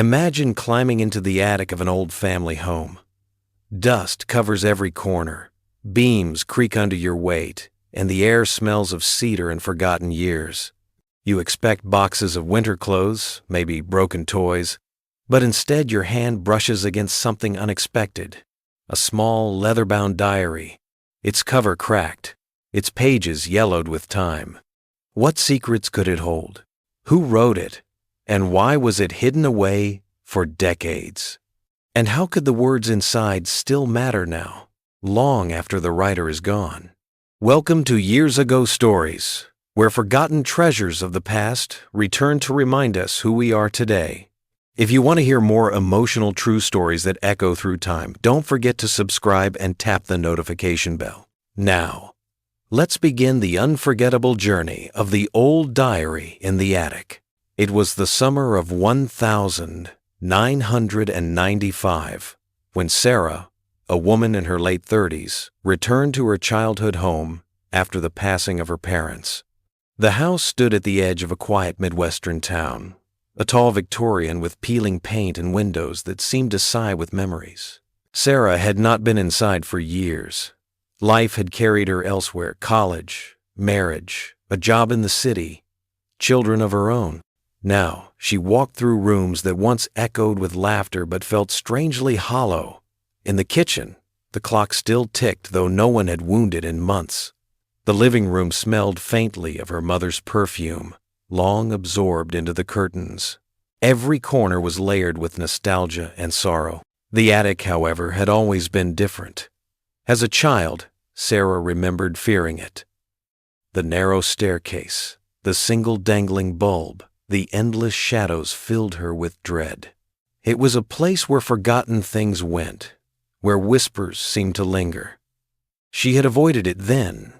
Imagine climbing into the attic of an old family home. Dust covers every corner, beams creak under your weight, and the air smells of cedar and forgotten years. You expect boxes of winter clothes, maybe broken toys, but instead your hand brushes against something unexpected. A small leather-bound diary, its cover cracked, its pages yellowed with time. What secrets could it hold? Who wrote it? And why was it hidden away for decades? And how could the words inside still matter now, long after the writer is gone? Welcome to Years Ago Stories, where forgotten treasures of the past return to remind us who we are today. If you want to hear more emotional true stories that echo through time, don't forget to subscribe and tap the notification bell. Now, let's begin the unforgettable journey of the old diary in the attic. It was the summer of 1995 when Sarah, a woman in her late 30s, returned to her childhood home after the passing of her parents. The house stood at the edge of a quiet Midwestern town, a tall Victorian with peeling paint and windows that seemed to sigh with memories. Sarah had not been inside for years. Life had carried her elsewhere: college, marriage, a job in the city, children of her own. Now, she walked through rooms that once echoed with laughter but felt strangely hollow. In the kitchen, the clock still ticked, though no one had wounded in months. The living room smelled faintly of her mother's perfume, long absorbed into the curtains. Every corner was layered with nostalgia and sorrow. The attic, however, had always been different. As a child, Sarah remembered fearing it. The narrow staircase, the single dangling bulb, the endless shadows filled her with dread. It was a place where forgotten things went, where whispers seemed to linger. She had avoided it then,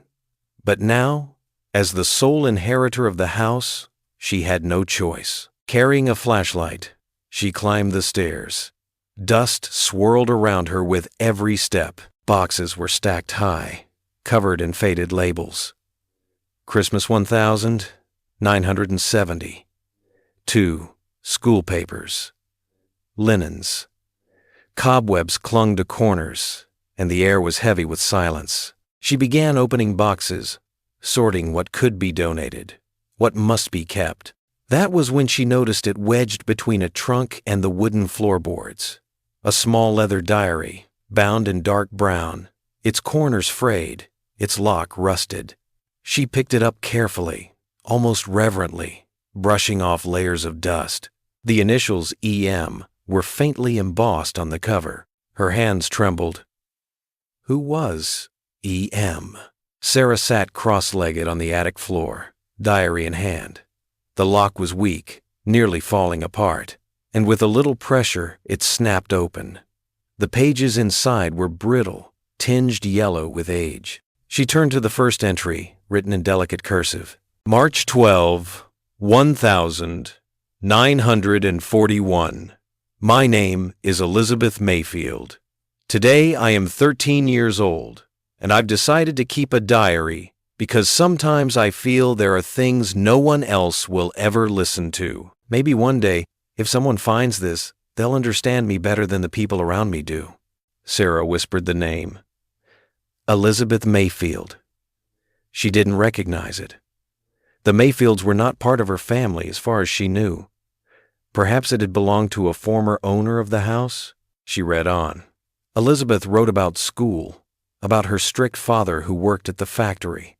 but now, as the sole inheritor of the house, she had no choice. Carrying a flashlight, she climbed the stairs. Dust swirled around her with every step. Boxes were stacked high, covered in faded labels. Christmas 1970. 2 school papers. Linens. Cobwebs clung to corners, and the air was heavy with silence. She began opening boxes, sorting what could be donated, what must be kept. That was when she noticed it wedged between a trunk and the wooden floorboards. A small leather diary, bound in dark brown, its corners frayed, its lock rusted. She picked it up carefully, almost reverently, brushing off layers of dust. The initials EM were faintly embossed on the cover. Her hands trembled. Who was EM? Sarah sat cross-legged on the attic floor, diary in hand. The lock was weak, nearly falling apart, and with a little pressure, it snapped open. The pages inside were brittle, tinged yellow with age. She turned to the first entry, written in delicate cursive. March 12, 1941. My name is Elizabeth Mayfield. Today I am 13 years old, and I've decided to keep a diary because sometimes I feel there are things no one else will ever listen to. Maybe one day, if someone finds this, they'll understand me better than the people around me do. Sarah whispered the name. Elizabeth Mayfield. She didn't recognize it. The Mayfields were not part of her family as far as she knew. Perhaps it had belonged to a former owner of the house? She read on. Elizabeth wrote about school, about her strict father who worked at the factory,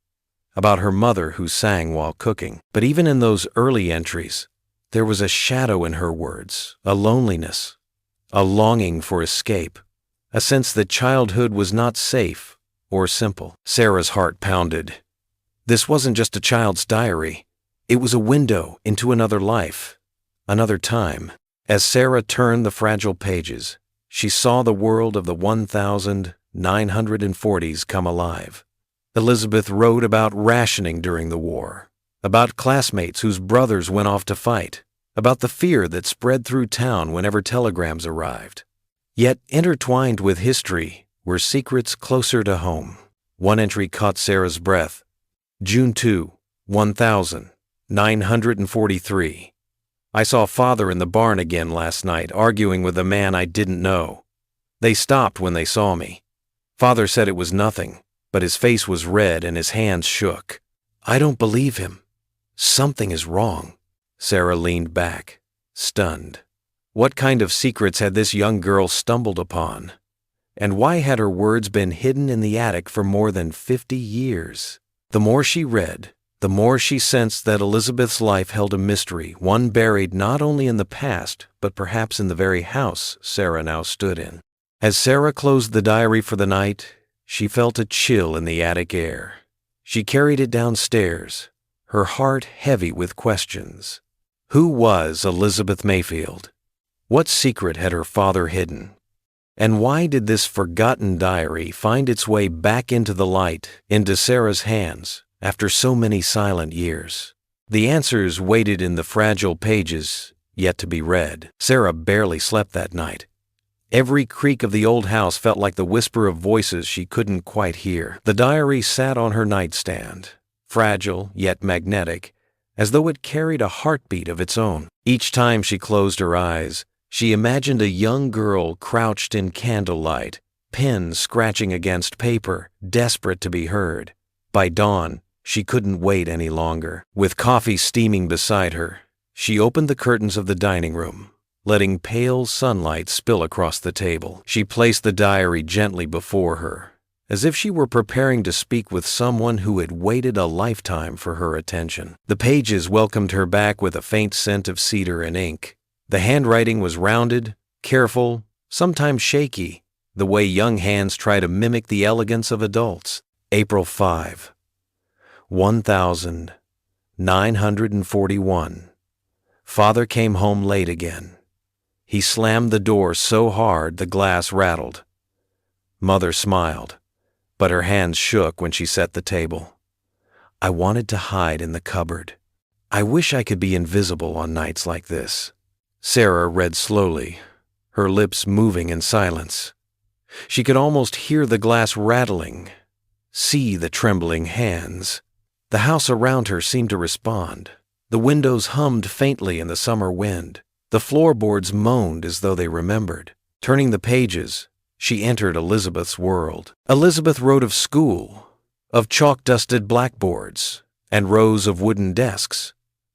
about her mother who sang while cooking. But even in those early entries, there was a shadow in her words, a loneliness, a longing for escape, a sense that childhood was not safe or simple. Sarah's heart pounded. This wasn't just a child's diary. It was a window into another life, another time. As Sarah turned the fragile pages, she saw the world of the 1940s come alive. Elizabeth wrote about rationing during the war, about classmates whose brothers went off to fight, about the fear that spread through town whenever telegrams arrived. Yet intertwined with history were secrets closer to home. One entry caught Sarah's breath. June 2, 1943. I saw Father in the barn again last night, arguing with a man I didn't know. They stopped when they saw me. Father said it was nothing, but his face was red and his hands shook. I don't believe him. Something is wrong. Sarah leaned back, stunned. What kind of secrets had this young girl stumbled upon? And why had her words been hidden in the attic for more than 50 years? The more she read, the more she sensed that Elizabeth's life held a mystery, one buried not only in the past, but perhaps in the very house Sarah now stood in. As Sarah closed the diary for the night, she felt a chill in the attic air. She carried it downstairs, her heart heavy with questions. Who was Elizabeth Mayfield? What secret had her father hidden? And why did this forgotten diary find its way back into the light, into Sarah's hands, after so many silent years? The answers waited in the fragile pages, yet to be read. Sarah barely slept that night. Every creak of the old house felt like the whisper of voices she couldn't quite hear. The diary sat on her nightstand, fragile yet magnetic, as though it carried a heartbeat of its own. Each time she closed her eyes, she imagined a young girl crouched in candlelight, pen scratching against paper, desperate to be heard. By dawn, she couldn't wait any longer. With coffee steaming beside her, she opened the curtains of the dining room, letting pale sunlight spill across the table. She placed the diary gently before her, as if she were preparing to speak with someone who had waited a lifetime for her attention. The pages welcomed her back with a faint scent of cedar and ink. The handwriting was rounded, careful, sometimes shaky, the way young hands try to mimic the elegance of adults. April 5, 1941. Father came home late again. He slammed the door so hard the glass rattled. Mother smiled, but her hands shook when she set the table. I wanted to hide in the cupboard. I wish I could be invisible on nights like this. Sarah read slowly, her lips moving in silence. She could almost hear the glass rattling, see the trembling hands. The house around her seemed to respond. The windows hummed faintly in the summer wind. The floorboards moaned as though they remembered. Turning the pages, she entered Elizabeth's world. Elizabeth wrote of school, of chalk-dusted blackboards and rows of wooden desks,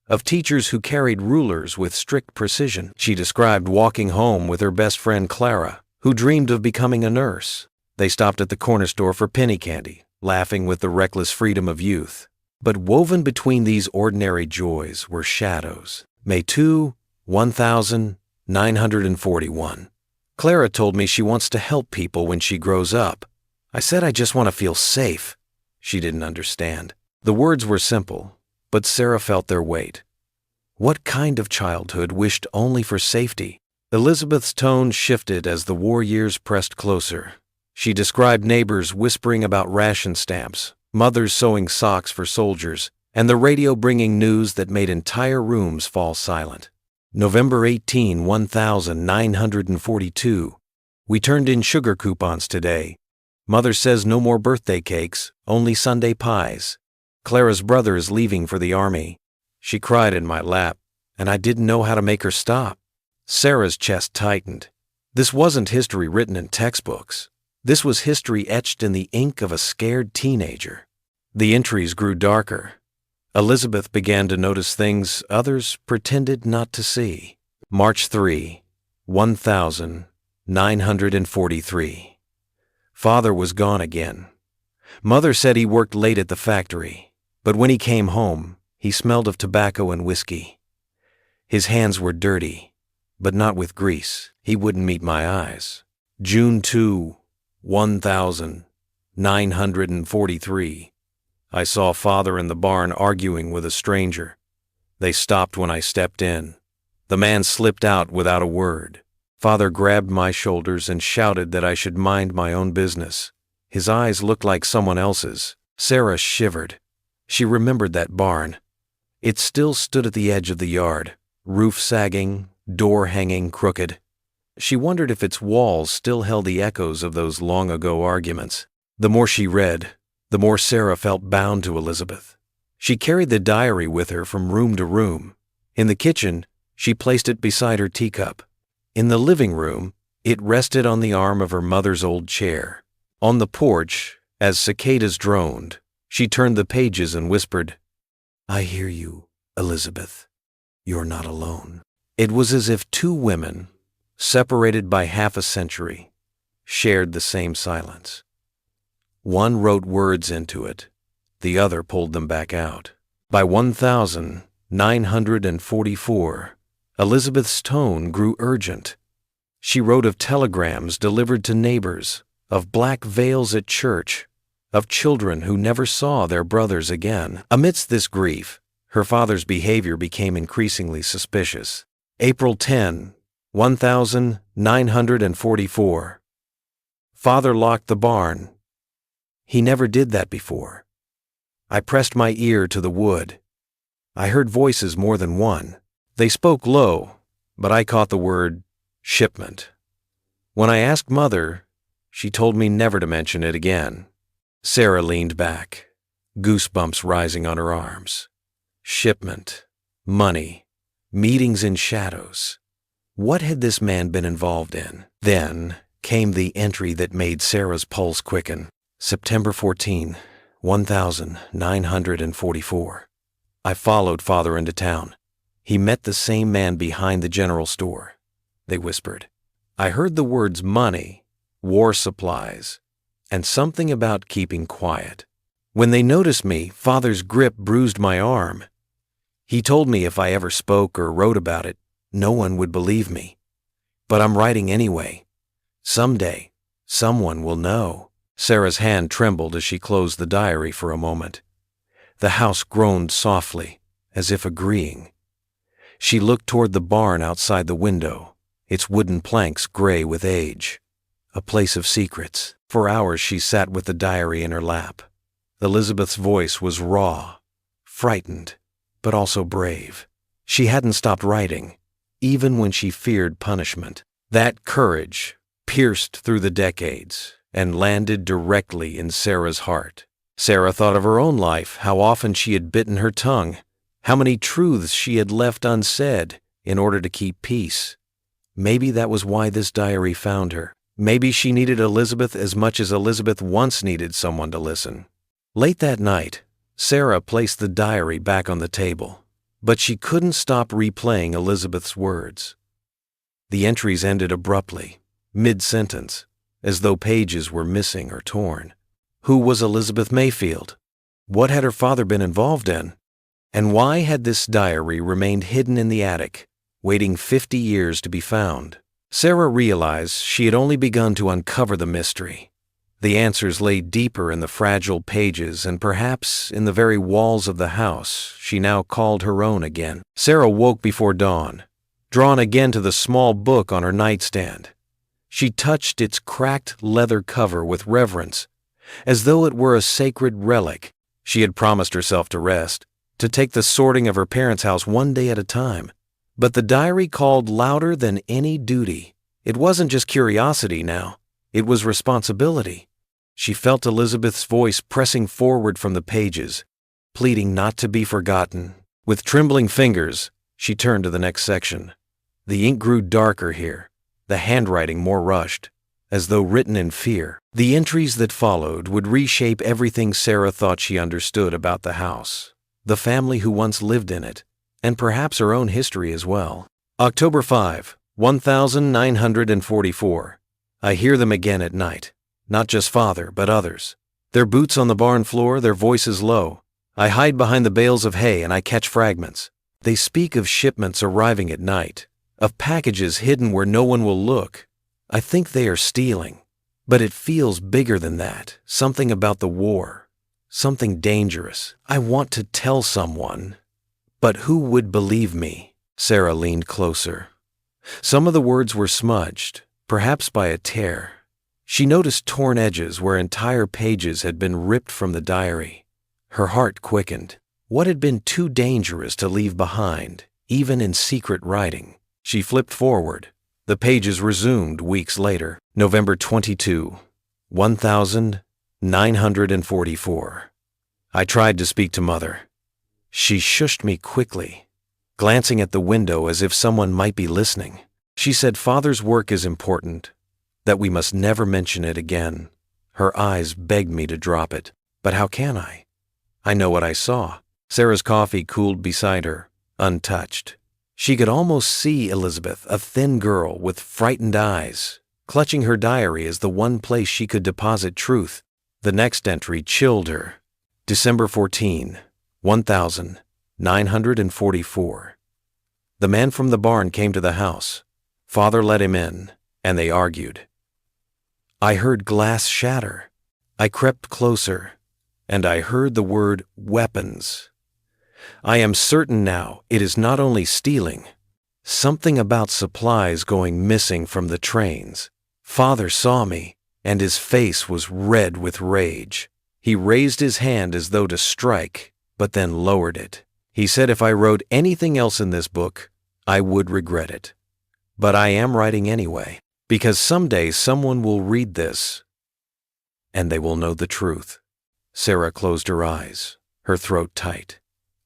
of teachers who carried rulers with strict precision. She described walking home with her best friend Clara, who dreamed of becoming a nurse. They stopped at the corner store for penny candy, laughing with the reckless freedom of youth. But woven between these ordinary joys were shadows. May 2, 1941. Clara told me she wants to help people when she grows up. I said I just want to feel safe. She didn't understand. The words were simple, but Sarah felt their weight. What kind of childhood wished only for safety? Elizabeth's tone shifted as the war years pressed closer. She described neighbors whispering about ration stamps, mothers sewing socks for soldiers, and the radio bringing news that made entire rooms fall silent. November 18, 1942. We turned in sugar coupons today. Mother says no more birthday cakes, only Sunday pies. Clara's brother is leaving for the army. She cried in my lap, and I didn't know how to make her stop. Sarah's chest tightened. This wasn't history written in textbooks. This was history etched in the ink of a scared teenager. The entries grew darker. Elizabeth began to notice things others pretended not to see. March 3, 1943. Father was gone again. Mother said he worked late at the factory, but when he came home, he smelled of tobacco and whiskey. His hands were dirty, but not with grease. He wouldn't meet my eyes. June 2, 1943. I saw Father in the barn arguing with a stranger. They stopped when I stepped in. The man slipped out without a word. Father grabbed my shoulders and shouted that I should mind my own business. His eyes looked like someone else's. Sarah shivered. She remembered that barn. It still stood at the edge of the yard, roof sagging, door hanging crooked. She wondered if its walls still held the echoes of those long-ago arguments. The more she read, the more Sarah felt bound to Elizabeth. She carried the diary with her from room to room. In the kitchen, She placed it beside her teacup. In the living room, it rested on the arm of her mother's old chair. On the porch, as cicadas droned, she turned the pages and whispered, "I hear you, Elizabeth. You're not alone." It was as if two women, separated by half a century, shared the same silence. One wrote words into it, the other pulled them back out. By 1944, Elizabeth's tone grew urgent. She wrote of telegrams delivered to neighbors, of black veils at church, of children who never saw their brothers again. Amidst this grief, her father's behavior became increasingly suspicious. April 10, 1944. Father locked the barn. He never did that before. I pressed my ear to the wood. I heard voices more than one. They spoke low, but I caught the word shipment. When I asked Mother, she told me never to mention it again. Sarah leaned back, goosebumps rising on her arms. Shipment, money, meetings in shadows. What had this man been involved in? Then came the entry that made Sarah's pulse quicken. September 14, 1944. I followed Father into town. He met the same man behind the general store. They whispered. I heard the words money, war supplies, and something about keeping quiet. When they noticed me, Father's grip bruised my arm. He told me if I ever spoke or wrote about it, no one would believe me. But I'm writing anyway. Someday, someone will know. Sarah's hand trembled as she closed the diary for a moment. The house groaned softly, as if agreeing. She looked toward the barn outside the window, its wooden planks gray with age. A place of secrets. For hours she sat with the diary in her lap. Elizabeth's voice was raw, frightened, but also brave. She hadn't stopped writing, even when she feared punishment. That courage pierced through the decades and landed directly in Sarah's heart. Sarah thought of her own life, how often she had bitten her tongue, how many truths she had left unsaid in order to keep peace. Maybe that was why this diary found her. Maybe she needed Elizabeth as much as Elizabeth once needed someone to listen. Late that night, Sarah placed the diary back on the table, but she couldn't stop replaying Elizabeth's words. The entries ended abruptly, mid-sentence, as though pages were missing or torn. Who was Elizabeth Mayfield? What had her father been involved in? And why had this diary remained hidden in the attic, waiting 50 years to be found? Sarah realized she had only begun to uncover the mystery. The answers lay deeper in the fragile pages and perhaps in the very walls of the house she now called her own again. Sarah woke before dawn, drawn again to the small book on her nightstand. She touched its cracked leather cover with reverence, as though it were a sacred relic. She had promised herself to rest, to take the sorting of her parents' house one day at a time. But the diary called louder than any duty. It wasn't just curiosity now. It was responsibility. She felt Elizabeth's voice pressing forward from the pages, pleading not to be forgotten. With trembling fingers, she turned to the next section. The ink grew darker here, the handwriting more rushed, as though written in fear. The entries that followed would reshape everything Sarah thought she understood about the house, the family who once lived in it, and perhaps her own history as well. October 5, 1944. I hear them again at night. Not just Father, but others. Their boots on the barn floor, their voices low. I hide behind the bales of hay and I catch fragments. They speak of shipments arriving at night, of packages hidden where no one will look. I think they are stealing. But it feels bigger than that. Something about the war. Something dangerous. I want to tell someone. But who would believe me? Sarah leaned closer. Some of the words were smudged, perhaps by a tear. She noticed torn edges where entire pages had been ripped from the diary. Her heart quickened. What had been too dangerous to leave behind, even in secret writing? She flipped forward. The pages resumed weeks later. November 22, 1944. I tried to speak to Mother. She shushed me quickly. glancing at the window as if someone might be listening. She said Father's work is important, that we must never mention it again. Her eyes begged me to drop it. But how can I? I know what I saw. Sarah's coffee cooled beside her, untouched. She could almost see Elizabeth, a thin girl with frightened eyes, clutching her diary as the one place she could deposit truth. The next entry chilled her. December 14, 1944. The man from the barn came to the house. Father let him in, and they argued. I heard glass shatter. I crept closer, and I heard the word weapons. I am certain now it is not only stealing, something about supplies going missing from the trains. Father saw me, and his face was red with rage. He raised his hand as though to strike, but then lowered it. He said if I wrote anything else in this book, I would regret it. But I am writing anyway, because someday someone will read this, and they will know the truth. Sarah closed her eyes, her throat tight.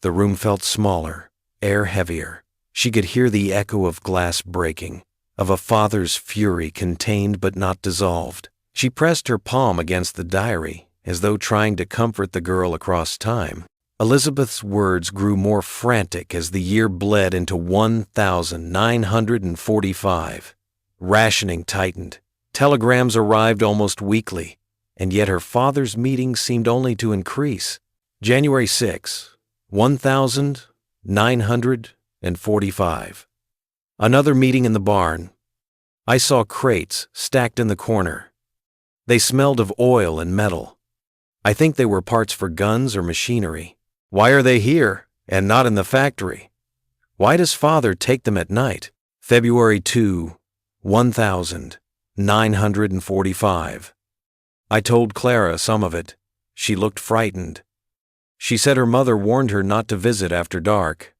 The room felt smaller, air heavier. She could hear the echo of glass breaking, of a father's fury contained but not dissolved. She pressed her palm against the diary, as though trying to comfort the girl across time. Elizabeth's words grew more frantic as the year bled into 1945. Rationing tightened. Telegrams arrived almost weekly, and yet her father's meetings seemed only to increase. January 6, 1945. Another meeting in the barn. I saw crates stacked in the corner. They smelled of oil and metal. I think they were parts for guns or machinery. Why are they here and not in the factory? Why does Father take them at night? February 2, 1945. I told Clara some of it. She looked frightened. She said her mother warned her not to visit after dark.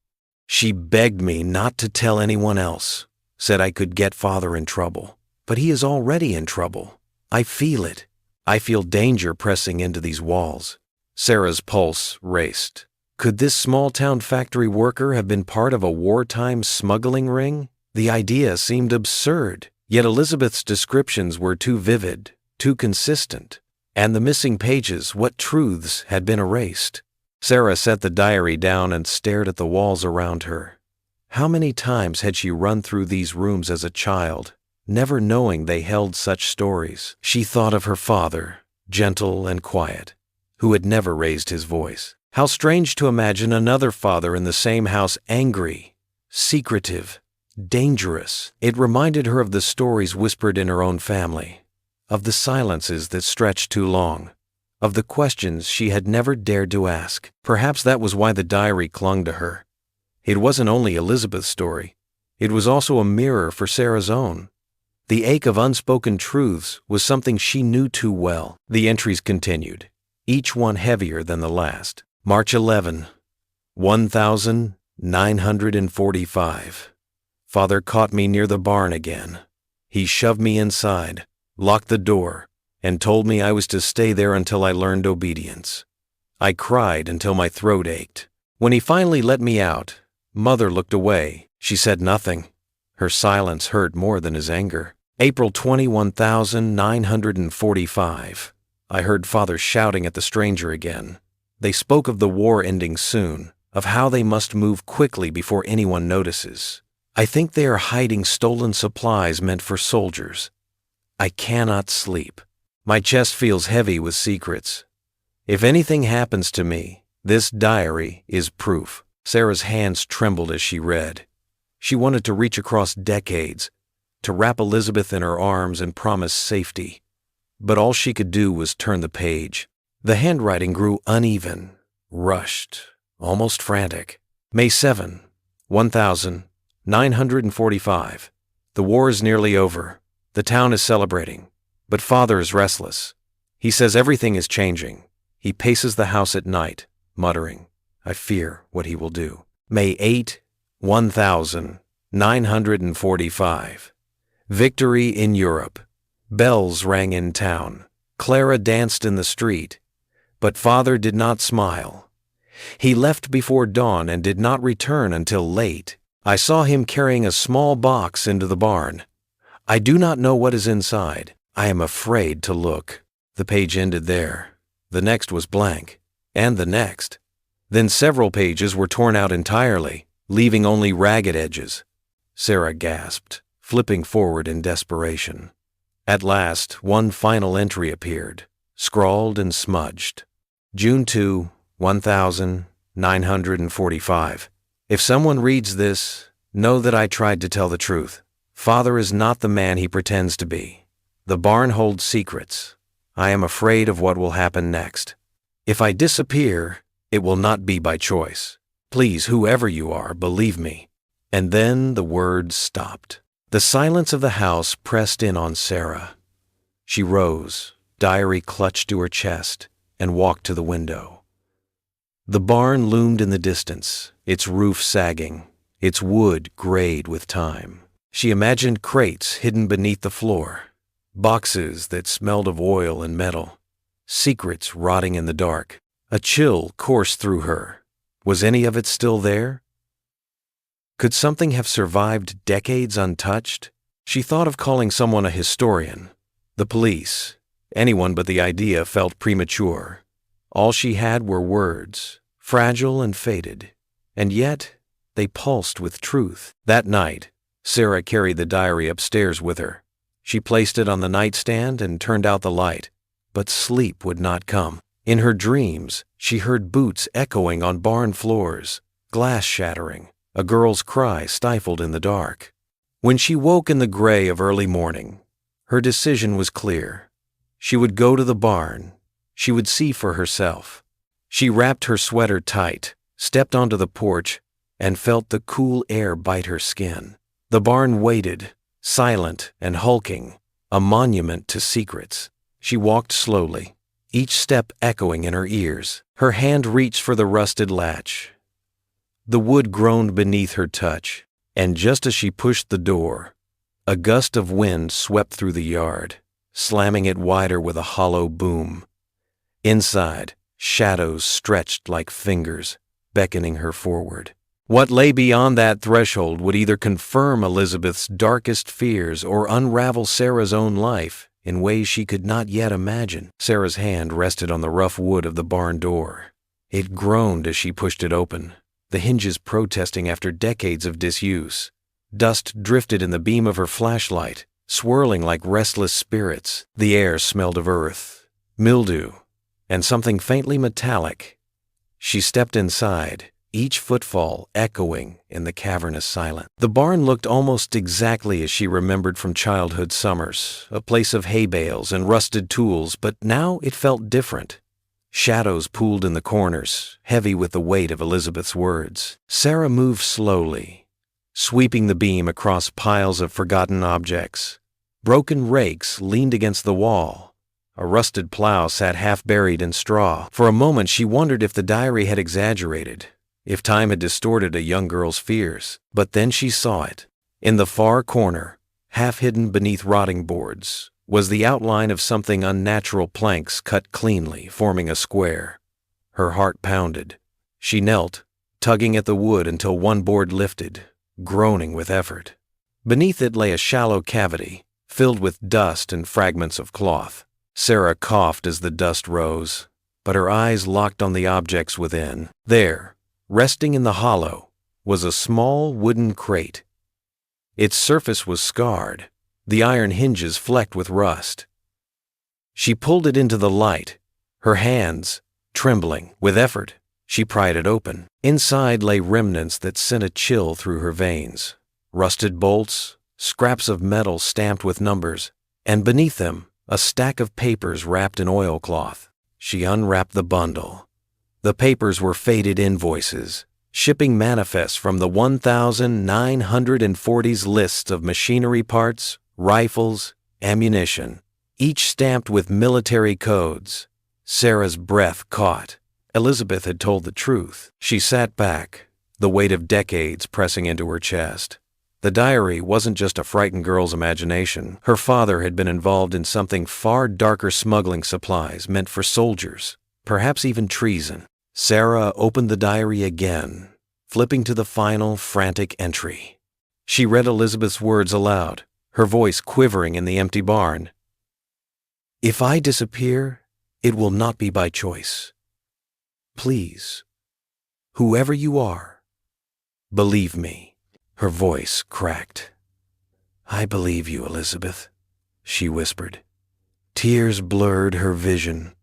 She begged me not to tell anyone else, said I could get Father in trouble. But he is already in trouble. I feel it. I feel danger pressing into these walls. Sarah's pulse raced. Could this small-town factory worker have been part of a wartime smuggling ring? The idea seemed absurd, yet Elizabeth's descriptions were too vivid, too consistent. And the missing pages, what truths had been erased? Sarah set the diary down and stared at the walls around her. How many times had she run through these rooms as a child, never knowing they held such stories? She thought of her father, gentle and quiet, who had never raised his voice. How strange to imagine another father in the same house, angry, secretive, dangerous. It reminded her of the stories whispered in her own family, of the silences that stretched too long, of the questions she had never dared to ask. Perhaps that was why the diary clung to her. It wasn't only Elizabeth's story. It was also a mirror for Sarah's own. The ache of unspoken truths was something she knew too well. The entries continued, each one heavier than the last. March 11, 1945. Father caught me near the barn again. He shoved me inside, locked the door, and told me I was to stay there until I learned obedience. I cried until my throat ached. When he finally let me out, Mother looked away. She said nothing. Her silence hurt more than his anger. April 20, 1945. I heard Father shouting at the stranger again. They spoke of the war ending soon, of how they must move quickly before anyone notices. I think they are hiding stolen supplies meant for soldiers. I cannot sleep. My chest feels heavy with secrets. If anything happens to me, this diary is proof. Sarah's hands trembled as she read. She wanted to reach across decades, to wrap Elizabeth in her arms and promise safety. But all she could do was turn the page. The handwriting grew uneven, rushed, almost frantic. May 7, 1945. The war is nearly over. The town is celebrating. But Father is restless. He says everything is changing. He paces the house at night, muttering, I fear what he will do. May 8, 1945. Victory in Europe. Bells rang in town. Clara danced in the street. But Father did not smile. He left before dawn and did not return until late. I saw him carrying a small box into the barn. I do not know what is inside. I am afraid to look." The page ended there. The next was blank, and the next. Then several pages were torn out entirely, leaving only ragged edges. Sarah gasped, flipping forward in desperation. At last, one final entry appeared, scrawled and smudged. June 2, 1945. If someone reads this, know that I tried to tell the truth. Father is not the man he pretends to be. The barn holds secrets. I am afraid of what will happen next. If I disappear, it will not be by choice. Please, whoever you are, believe me." And then the words stopped. The silence of the house pressed in on Sarah. She rose, diary clutched to her chest, and walked to the window. The barn loomed in the distance, its roof sagging, its wood grayed with time. She imagined crates hidden beneath the floor, boxes that smelled of oil and metal, secrets rotting in the dark. A chill coursed through her. Was any of it still there? Could something have survived decades untouched? She thought of calling someone a historian, the police. Anyone but the idea felt premature. All she had were words, fragile and faded, and yet they pulsed with truth. That night, Sarah carried the diary upstairs with her. She placed it on the nightstand and turned out the light, but sleep would not come. In her dreams, she heard boots echoing on barn floors, glass shattering, a girl's cry stifled in the dark. When she woke in the gray of early morning, her decision was clear. She would go to the barn. She would see for herself. She wrapped her sweater tight, stepped onto the porch, and felt the cool air bite her skin. The barn waited, silent and hulking, a monument to secrets. She walked slowly, each step echoing in her ears. Her hand reached for the rusted latch. The wood groaned beneath her touch, and just as she pushed the door, a gust of wind swept through the yard, slamming it wider with a hollow boom. Inside, shadows stretched like fingers, beckoning her forward. What lay beyond that threshold would either confirm Elizabeth's darkest fears or unravel Sarah's own life in ways she could not yet imagine. Sarah's hand rested on the rough wood of the barn door. It groaned as she pushed it open, the hinges protesting after decades of disuse. Dust drifted in the beam of her flashlight, swirling like restless spirits. The air smelled of earth, mildew, and something faintly metallic. She stepped inside, each footfall echoing in the cavernous silence. The barn looked almost exactly as she remembered from childhood summers, a place of hay bales and rusted tools, but now it felt different. Shadows pooled in the corners, heavy with the weight of Elizabeth's words. Sarah moved slowly, sweeping the beam across piles of forgotten objects. Broken rakes leaned against the wall. A rusted plow sat half buried in straw. For a moment she wondered if the diary had exaggerated, if time had distorted a young girl's fears. But then she saw it. In the far corner, half hidden beneath rotting boards, was the outline of something unnatural, planks cut cleanly, forming a square. Her heart pounded. She knelt, tugging at the wood until one board lifted, groaning with effort. Beneath it lay a shallow cavity, filled with dust and fragments of cloth. Sarah coughed as the dust rose, but her eyes locked on the objects within. There, resting in the hollow, was a small wooden crate. Its surface was scarred, the iron hinges flecked with rust. She pulled it into the light, her hands trembling. With effort, she pried it open. Inside lay remnants that sent a chill through her veins. Rusted bolts, scraps of metal stamped with numbers, and beneath them, a stack of papers wrapped in oilcloth. She unwrapped the bundle. The papers were faded invoices, shipping manifests from the 1,940's lists of machinery parts, rifles, ammunition, each stamped with military codes. Sarah's breath caught. Elizabeth had told the truth. She sat back, the weight of decades pressing into her chest. The diary wasn't just a frightened girl's imagination. Her father had been involved in something far darker, smuggling supplies meant for soldiers, perhaps even treason. Sarah opened the diary again, flipping to the final frantic entry. She read Elizabeth's words aloud, her voice quivering in the empty barn. "If I disappear, it will not be by choice. Please, whoever you are, believe me." Her voice cracked. "I believe you, Elizabeth," she whispered. Tears blurred her vision.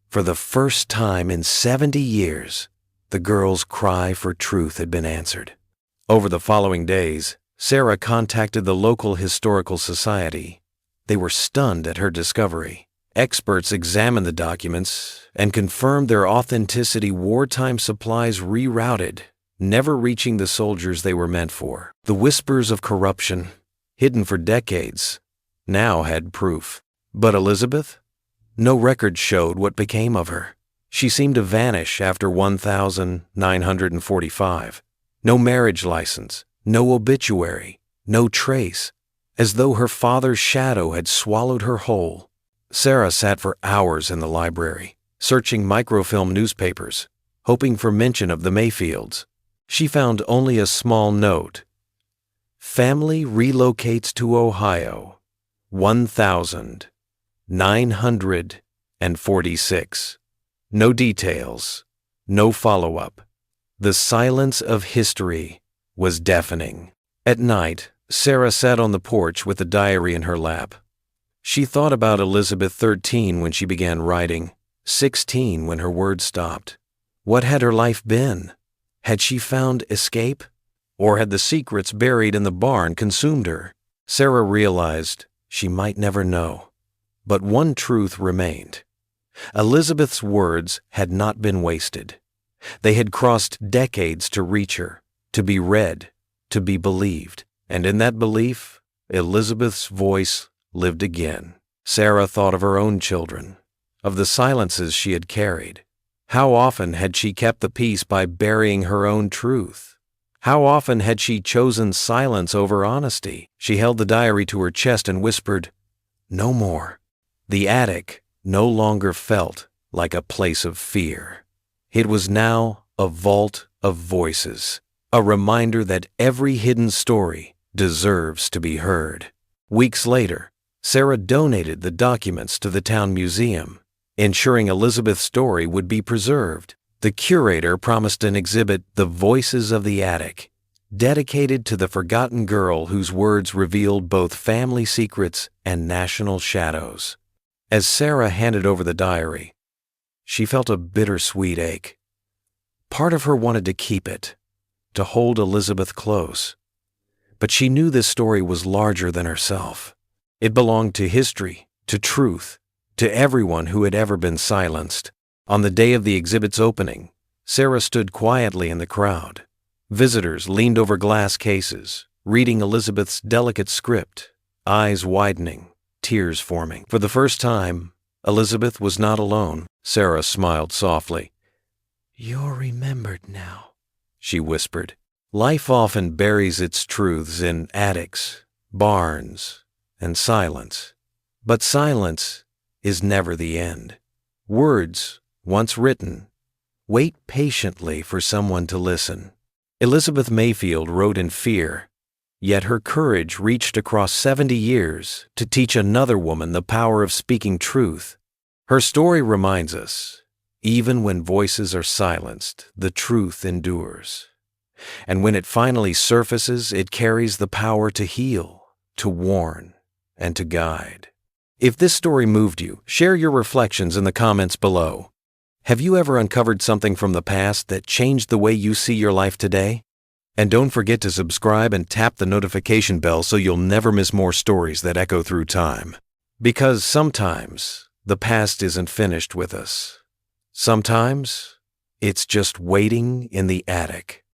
For the first time in 70 years, the girl's cry for truth had been answered. Over the following days, Sarah contacted the local historical society. They were stunned at her discovery. Experts examined the documents and confirmed their authenticity. Wartime supplies rerouted, never reaching the soldiers they were meant for. The whispers of corruption, hidden for decades, now had proof. But Elizabeth? No record showed what became of her. She seemed to vanish after 1945. No marriage license, no obituary, no trace, as though her father's shadow had swallowed her whole. Sarah sat for hours in the library, searching microfilm newspapers, hoping for mention of the Mayfields. She found only a small note. "Family relocates to Ohio. 1946. No details, no follow-up. The silence of history was deafening. At night, Sarah sat on the porch with the diary in her lap. She thought about Elizabeth, 13 when she began writing, 16 when her words stopped. What had her life been? Had she found escape? Or had the secrets buried in the barn consumed her? Sarah realized she might never know. But one truth remained. Elizabeth's words had not been wasted. They had crossed decades to reach her, to be read, to be believed. And in that belief, Elizabeth's voice lived again. Sarah thought of her own children, of the silences she had carried. How often had she kept the peace by burying her own truth? How often had she chosen silence over honesty? She held the diary to her chest and whispered, "No more." The attic no longer felt like a place of fear. It was now a vault of voices, a reminder that every hidden story deserves to be heard. Weeks later, Sarah donated the documents to the town museum, ensuring Elizabeth's story would be preserved. The curator promised an exhibit, "The Voices of the Attic," dedicated to the forgotten girl whose words revealed both family secrets and national shadows. As Sarah handed over the diary, she felt a bittersweet ache. Part of her wanted to keep it, to hold Elizabeth close. But she knew this story was larger than herself. It belonged to history, to truth, to everyone who had ever been silenced. On the day of the exhibit's opening, Sarah stood quietly in the crowd. Visitors leaned over glass cases, reading Elizabeth's delicate script, eyes widening, tears forming. For the first time, Elizabeth was not alone. Sarah smiled softly. "You're remembered now," she whispered. Life often buries its truths in attics, barns, and silence. But silence is never the end. Words, once written, wait patiently for someone to listen. Elizabeth Mayfield wrote in fear, yet her courage reached across 70 years to teach another woman the power of speaking truth. Her story reminds us, even when voices are silenced, the truth endures. And when it finally surfaces, it carries the power to heal, to warn, and to guide. If this story moved you, share your reflections in the comments below. Have you ever uncovered something from the past that changed the way you see your life today? And don't forget to subscribe and tap the notification bell so you'll never miss more stories that echo through time. Because sometimes the past isn't finished with us. Sometimes it's just waiting in the attic.